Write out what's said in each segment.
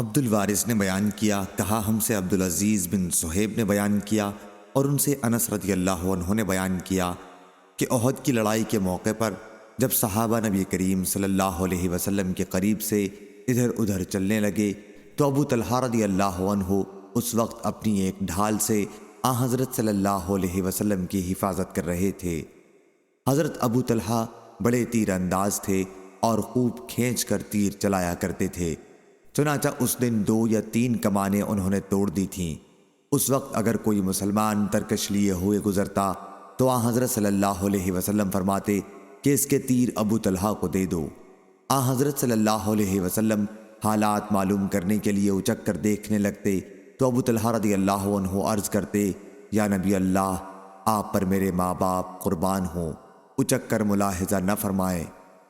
عبد الوارث نے بیان کیا، کہا ہم سے عبدالعزیز بن صہیب نے بیان کیا اور ان سے انس رضی اللہ عنہ نے بیان کیا کہ احد کی لڑائی کے موقع پر جب صحابہ نبی کریم صلی اللہ علیہ وسلم کے قریب سے ادھر ادھر چلنے لگے تو ابو طلحہ رضی اللہ عنہ اس وقت اپنی ایک ڈھال سے حضرت صلی اللہ علیہ وسلم کی حفاظت کر رہے تھے۔ حضرت ابو طلحہ بڑے تیر انداز تھے اور خوب کھینچ کر تیر چلایا کرتے تھے، چنانچہ اس دن 2 یا 3 کمانیں انہوں نے توڑ دی تھیں۔ اس وقت اگر کوئی مسلمان ترکش لیے ہوئے گزرتا تو حضرت صلی اللہ علیہ وسلم فرماتے کہ اس کے تیر ابو طلحہ کو دے دو۔ حضرت صلی اللہ علیہ وسلم حالات معلوم کرنے کے لیے اچک کر دیکھنے لگتے تو ابو طلحہ رضی اللہ عنہ عرض کرتے، یا نبی اللہ، آپ پر میرے ماں باپ قربان ہوں، اچک کر ملاحظہ نہ فرمائیں،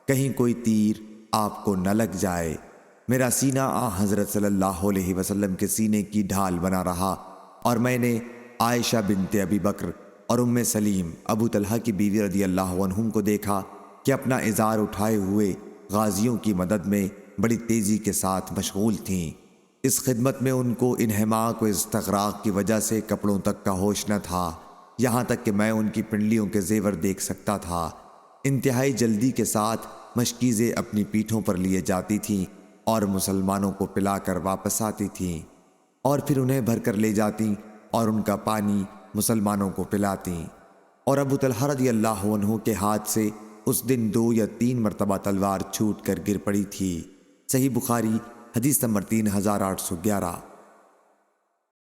کہیں کوئی تیر آپ کو نہ لگ جائے۔ میرا سینہ حضرت صلی اللہ علیہ وسلم کے سینے کی ڈھال بنا رہا، اور میں نے عائشہ بنت ابی بکر اور ام سلیم ابو طلحہ کی بیوی رضی اللہ عنہم کو دیکھا کہ اپنا ازار اٹھائے ہوئے غازیوں کی مدد میں بڑی تیزی کے ساتھ مشغول تھیں۔ اس خدمت میں ان کو انہماک و استغراق کی وجہ سے کپڑوں تک کا ہوش نہ تھا، یہاں تک کہ میں ان کی پنڈلیوں کے زیور دیکھ سکتا تھا۔ انتہائی جلدی کے ساتھ مشکیزیں اپنی پیٹھوں پر لیے جاتی تھیں اور مسلمانوں کو پلا کر واپس آتی تھیں، اور پھر انہیں بھر کر لے جاتیں اور ان کا پانی مسلمانوں کو پلاتیں۔ اور ابو طلحہ رضی اللہ عنہ کے ہاتھ سے اس دن 2 یا 3 مرتبہ تلوار چھوٹ کر گر پڑی تھی۔ صحیح بخاری حدیث نمبر 3811۔